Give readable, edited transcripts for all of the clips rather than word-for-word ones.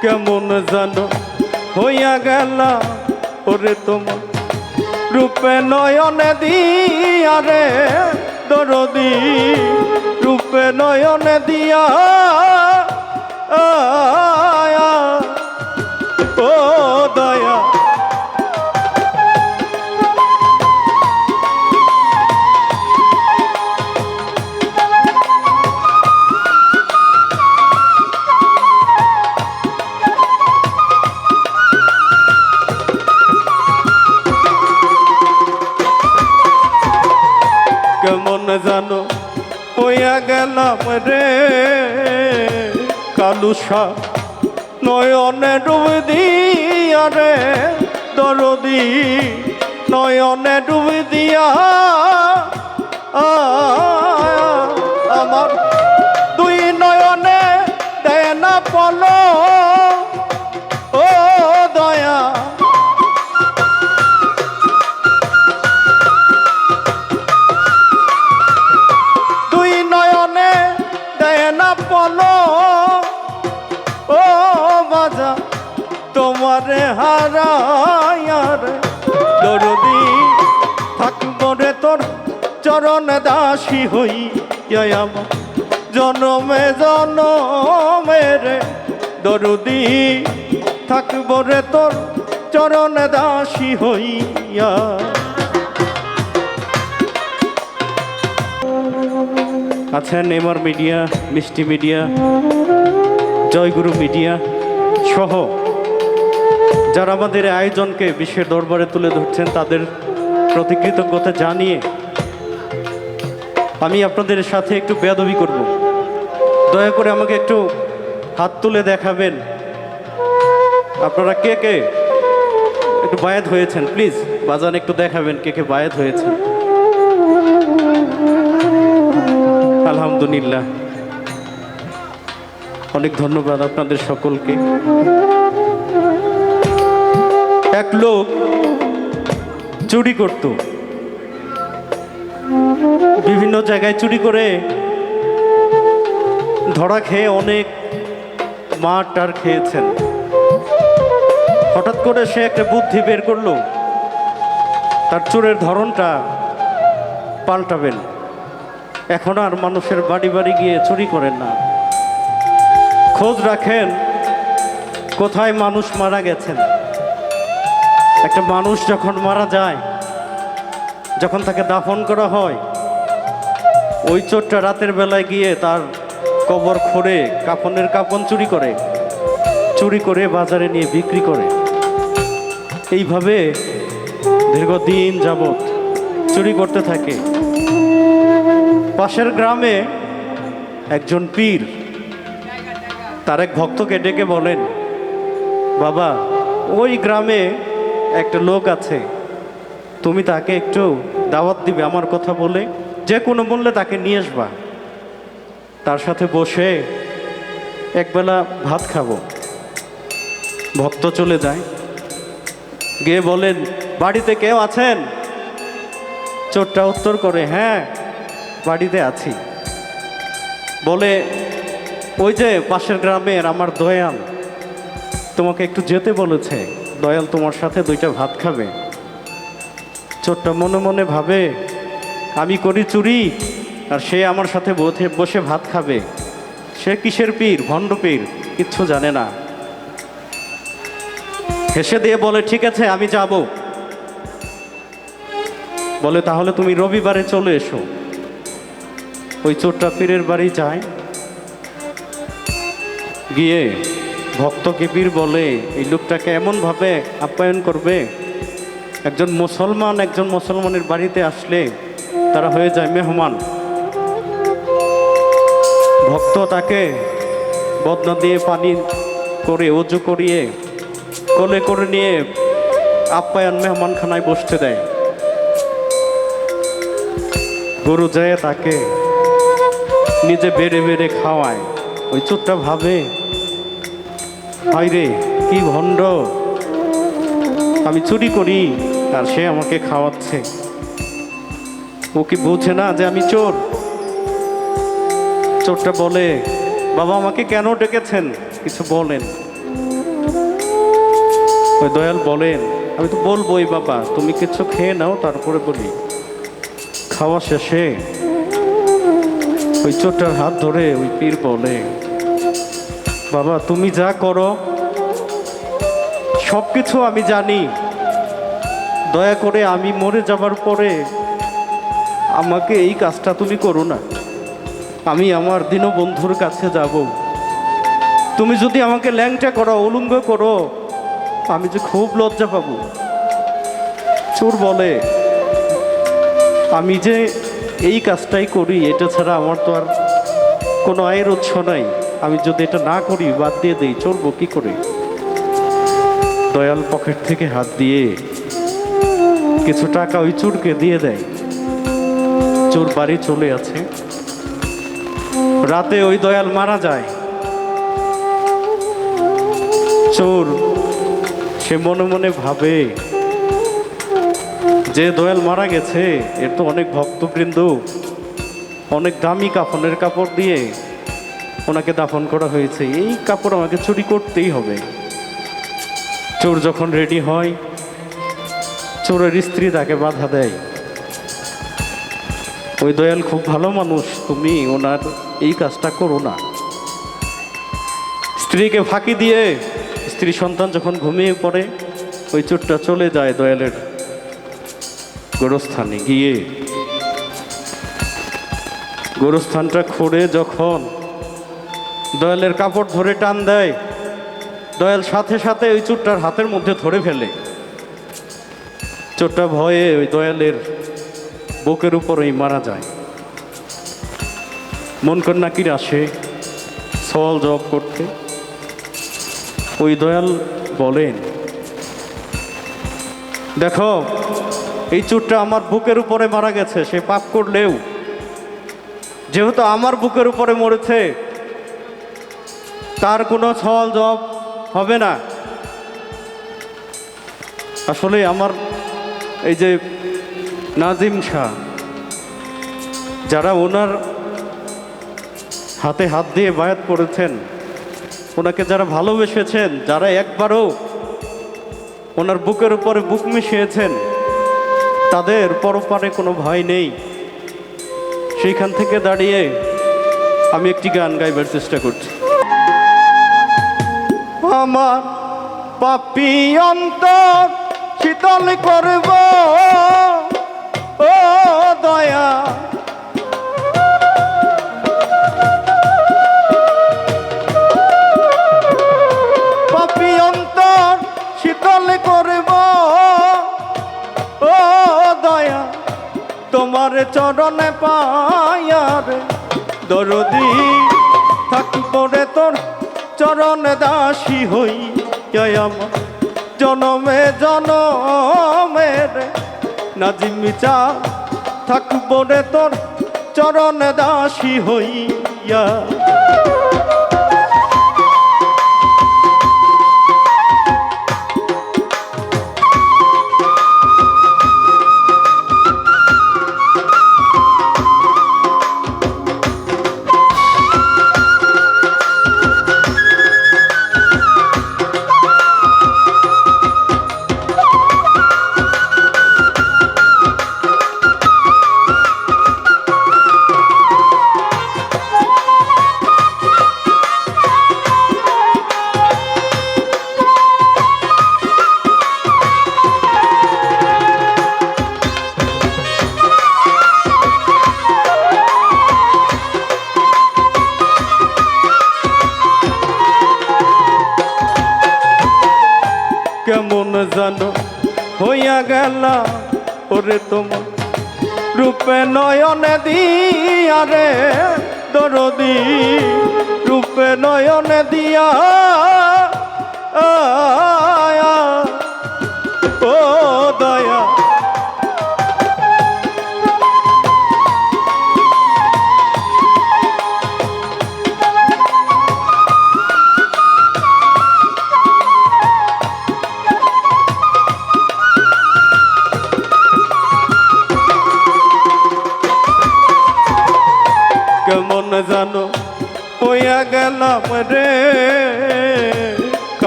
কেমন জানো হইয়া গেলা ওরে তোমার রূপে নয়নে দিয়া রে দরদি রূপে নয়নে দিয়া ও দয়া কেমন জানো হইয়া গেলাম রে কালুসা নয়নে ডুব দিয়া রে দরদি নয়নে ডুব দিয়া আমার দুই নয়নে দেয় না পলো ও দয়া তোমারে হারায়ার দরদি থাকব রে তোর চরণ দাসী হই আমার জনমে জনমে রে দরদি থাকব রে তোর চরণ দাসী হইয়া। আছেন এমআর মিডিয়া, মিষ্টি মিডিয়া, জয়গুরু মিডিয়া সহ যারা আমাদের আয়োজনকে বিশ্বের দরবারে তুলে ধরছেন তাদের প্রতি কৃতজ্ঞতা জানিয়ে আমি আপনাদের সাথে একটু বেয়াদবি করব। দয়া করে আমাকে একটু হাত তুলে দেখাবেন আপনারা কে কে একটু বায়াত হয়েছেন। প্লিজ বাজান একটু দেখাবেন কে কে বায়াত হয়েছেন। আলহামদুলিল্লাহ, অনেক ধন্যবাদ আপনাদের সকলকে। এক লোক চুরি করত, বিভিন্ন জায়গায় চুরি করে ধরা খেয়ে অনেক মার টার খেয়েছেন। হঠাৎ করে সে একটা বুদ্ধি বের করলো, তার চোরের ধরনটা পাল্টাবেন। এখন আর মানুষের বাড়ি বাড়ি গিয়ে চুরি করেন না, খোঁজ রাখেন কোথায় মানুষ মারা গেছেন। একটা মানুষ যখন মারা যায়, যখন তাকে দাফন করা হয়, ওই চোরটা রাতের বেলায় গিয়ে তার কবর খোঁড়ে কাফনের কাফন চুরি করে বাজারে নিয়ে বিক্রি করে। এইভাবে দীর্ঘদিন যাবৎ চুরি করতে থাকে। পাশের গ্রামে একজন পীর তার এক ভক্তকে ডেকে বলেন, বাবা ওই গ্রামে একটা লোক আছে, তুমি তাকে একটু দাওয়াত দিবে আমার কথা বলে, যে কোনো মূল্যে তাকে নিয়ে আসবা, তার সাথে বসে একবেলা ভাত খাবো। ভক্ত চলে যায়, গিয়ে বলেন, বাড়িতে কেউ আছেন? চোরটা উত্তর করে, হ্যাঁ বাড়িতে আছি। বলে, ওই যে পাশের গ্রামের আমার দয়াল তোমাকে একটু যেতে বলেছে, দয়াল তোমার সাথে দুইটা ভাত খাবে। চোরটা মনে মনে ভাবে, আমি করি চুরি আর সে আমার সাথে বসে ভাত খাবে। সে কিসের পীর? ভণ্ড পীর, কিচ্ছু জানে না। হেসে দিয়ে বলে, ঠিক আছে আমি যাব। বলে, তাহলে তুমি রবিবারে চলে এসো। ওই চোরটা পীরের বাড়ি যায়, গিয়ে ভক্তকে পীর বলে, এই লোকটাকে এমনভাবে আপ্যায়ন করবে, একজন মুসলমানের বাড়িতে আসলে তারা হয়ে যায় মেহমান। ভক্ত তাকে বদনা দিয়ে পানি করে ওযু করিয়ে কোলে করে নিয়ে আপ্যায়ন মেহমানখানায় বসতে দেয়। গরু যায় তাকে নিজে বেড়ে বেড়ে খাওয়ায়। ওই চোরটা ভাবে, হায়রে কি ভণ্ড, আমি চুরি করি আর সে আমাকে খাওয়াচ্ছে। ও কি বোঝে না যে আমি চোর? চোরটা বলে, বাবা আমাকে কেন ডেকেছেন কিছু বলেন। ওই দয়াল বলেন, আমি তো বলবোই বাবা, তুমি কিছু খেয়ে নাও তারপরে বলি। খাওয়া শেষে ওই চোরটার হাত ধরে ওই পীর বলে, বাবা তুমি যা করো সব কিছু আমি জানি, দয়া করে আমি মরে যাবার পরে আমাকে এই কাজটা তুমি করো না। আমি আমার দীনবন্ধুর কাছে যাব, তুমি যদি আমাকে ল্যাংটা করো, উলঙ্গ করো, আমি যে খুব লজ্জা পাবো। চোর বলে, আমি যে এই কাজটাই করি, এটা ছাড়া আমার তো আর কোনো আয়ের উৎস নাই, আমি যদি এটা না করি, বাদ দিয়ে দেই, চলবো কি করে? দয়াল পকেট থেকে হাত দিয়ে কিছু টাকা ওই চোরকে দিয়ে দেয়। চোর বাড়ি চলে আছে। রাতে ওই দয়াল মারা যায়। চোর সে মনে মনে ভাবে যে দয়াল মারা গেছে, এর তো অনেক ভক্তবৃন্দ অনেক দামি কাফনের কাপড় দিয়ে ওনাকে দাফন করা হয়েছে, এই কাপড় আমাকে চুরি করতেই হবে। চোর যখন রেডি হয়, চোরের স্ত্রী তাকে বাধা দেয়, ওই দয়াল খুব ভালো মানুষ, তুমি ওনার এই কাজটা করো না। স্ত্রীকে ফাঁকি দিয়ে স্ত্রী সন্তান যখন ঘুমিয়ে পড়ে, ওই চোরটা চলে যায় দয়ালের গোরস্থানে। গিয়ে গোরস্থানটা খুঁড়ে যখন দয়ালের কাপড় ধরে টান দেয়, দয়াল সাথে সাথে ওই চোরটার হাতের মধ্যে ধরে ফেলে। চোরটা ভয়ে ওই দয়ালের বুকের উপরেই মারা যায়। মন কন্যাকির আসে সওয়াল জবাব করতে। ওই দয়াল বলেন, দেখো এই চোরটা আমার বুকের উপরে মারা গেছে, সে পাপ করলেও যেহেতু আমার বুকের উপরে মরেছে, তার কোনো সওয়াল জবাব হবে না। আসলে আমার এই যে নাজিম শাহ, যারা ওনার হাতে হাত দিয়ে বায়াত করেছেন, ওনাকে যারা ভালোবেসেছেন, যারা একবারও ওনার বুকের উপরে বুক মিশিয়েছেন, তাদের পরপারে কোনো ভয় নেই। সেইখান থেকে দাঁড়িয়ে আমি একটি গান গাইবার চেষ্টা করছি। আমার পাপী অন্তর শীতল করব ও দয়া, পাপী অন্তর শীতল করব ও দয়া, তোমার চরণে পায়ার দরদি থাকব রে, তোর চরণে দাসী হই আমার জনমে জনমের নাজিম চা, থাকব রে তোর চরণে দাসী হইয়া। কেমন জানো হইয়া গেল ওরে তোমার রূপে নয়নে দিয়া রে দরদি, রূপে নয়নে দিয়া ও দয়া। কেমন জানো হইয়া গেলাম রে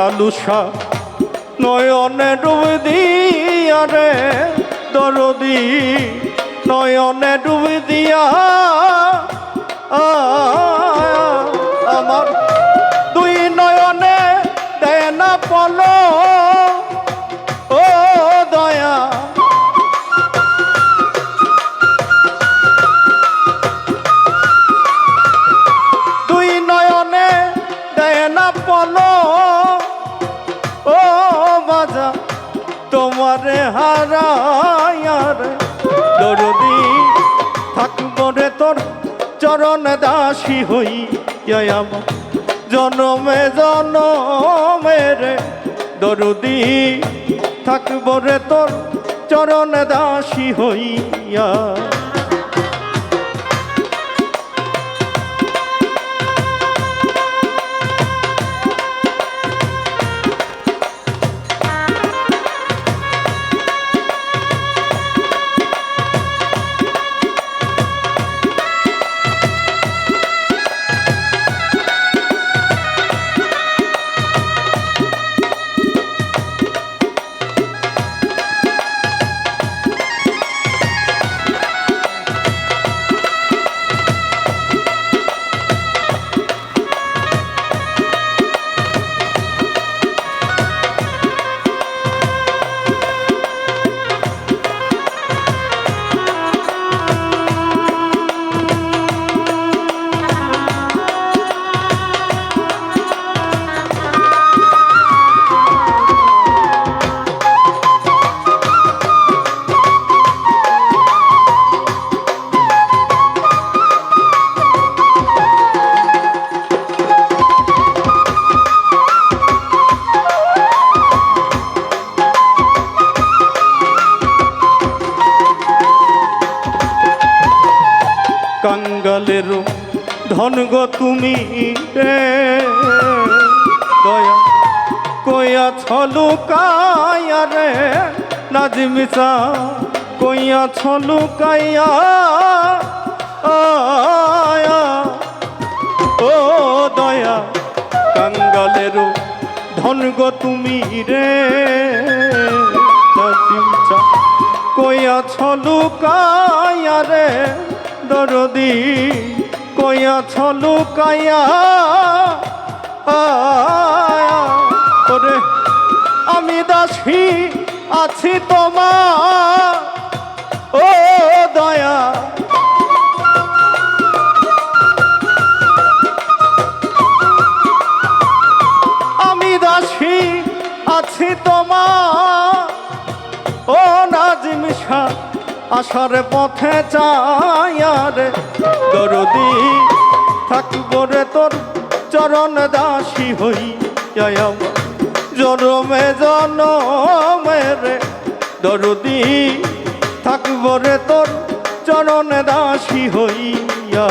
কালুসা নয়নে ডুব দিয়া রে দরদি নয়নে ডুব দিয়া আমার দুই নয়নে দেয় না পলো ও দয়া দুই নয়নে দেয় না পলো ও বাজা তোমারে হারায়ার দরদি থাকবো রে তোর চরণ দাসী হই আমার জনমে জনমে রে দরদি থাকবো রে তোর চরণ দাসী হইয়া কাঙ্গালেরও ধন গো তুমি রে দয়া কইয়া ছলুকাইয়া রে নাজমিসা কইয়া ছলুকাইয়া আয়া ও দয়া কাঙ্গালেরও ধন গো তুমি রে নাজমিসা কইয়া ছলুকাইয়া রে দরদি কইয়া ছলুকাইয়া ওরে আমি দাসী আছি তোমার ও দয়া আমি দাসী আছি তোমার ও নাজমিসা আসার পথে চায়ার দরদি থাকবো রে তোর চরণ দাসী হই জনমে জনমে রে দরদি থাকবো রে তোর চরণ দাসী হইয়া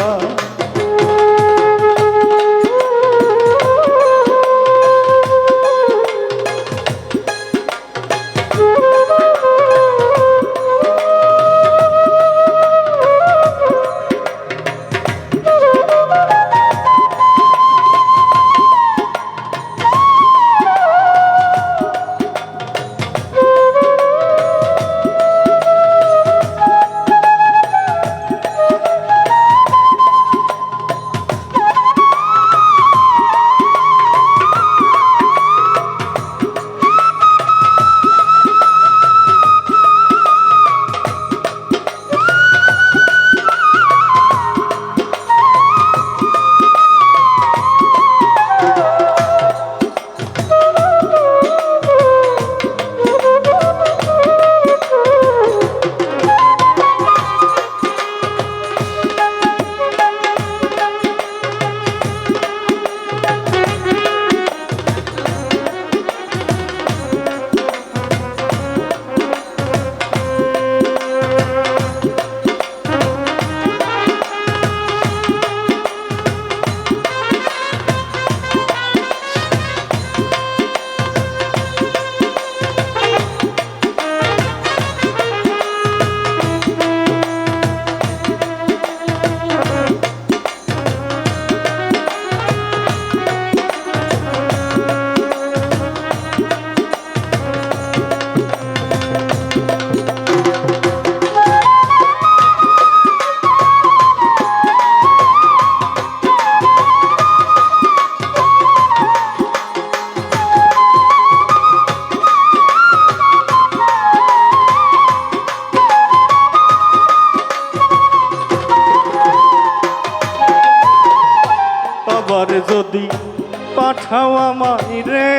পাঠাও আমায় রে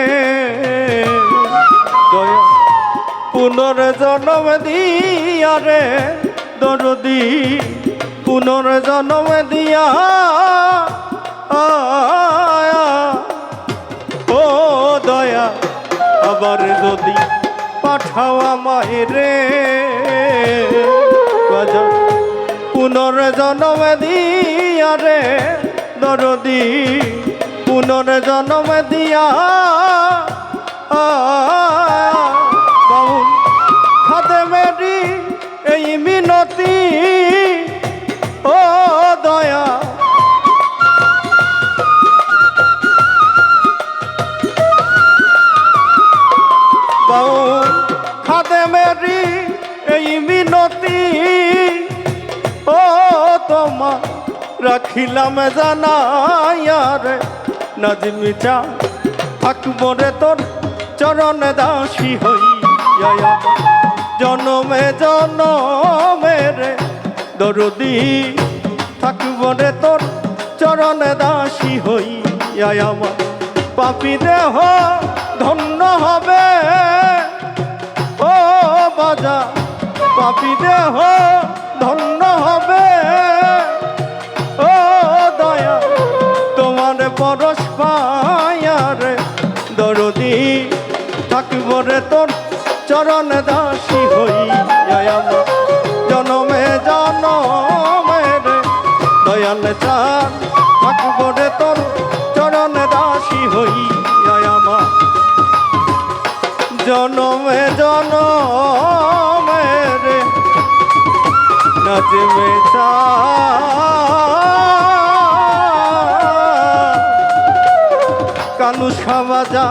দয়া পুনর্জন্ম দিয়া রে দরদি পুনর্জন্ম দিয়া ও দয়া আবার যদি পাঠাও আমায় রে পুনর্জন্ম দিয়া রে দরদি পুনর্জন্ম দিয়া বাউল খাদেমেরি এই মিনতি ও দয়া বাউল খাদেমেরি এই মিনতি ও তোমা রাখিলাম জানাইয়া রে নাজমি চা থাকব রে তোর চরণ দাসী হইয়া জনমে জনমে রে দরদি থাকব রে তোর চরণ দাসী হইয়া আমার পাপী দেহ ধন্য হবে ও বাজা পাপী দেহ ধন্য হবে ও দয়া তোমার পরশ পায়া রে দরদি থাকিব রে তোর চরণ দাসী হইয়া জনমে জনমে রে দয়াল চান থাকিব রে তোর চরণ দাসী হইয়া আমার জনমে জনমে রে নাজমে চা কানু সাবাজা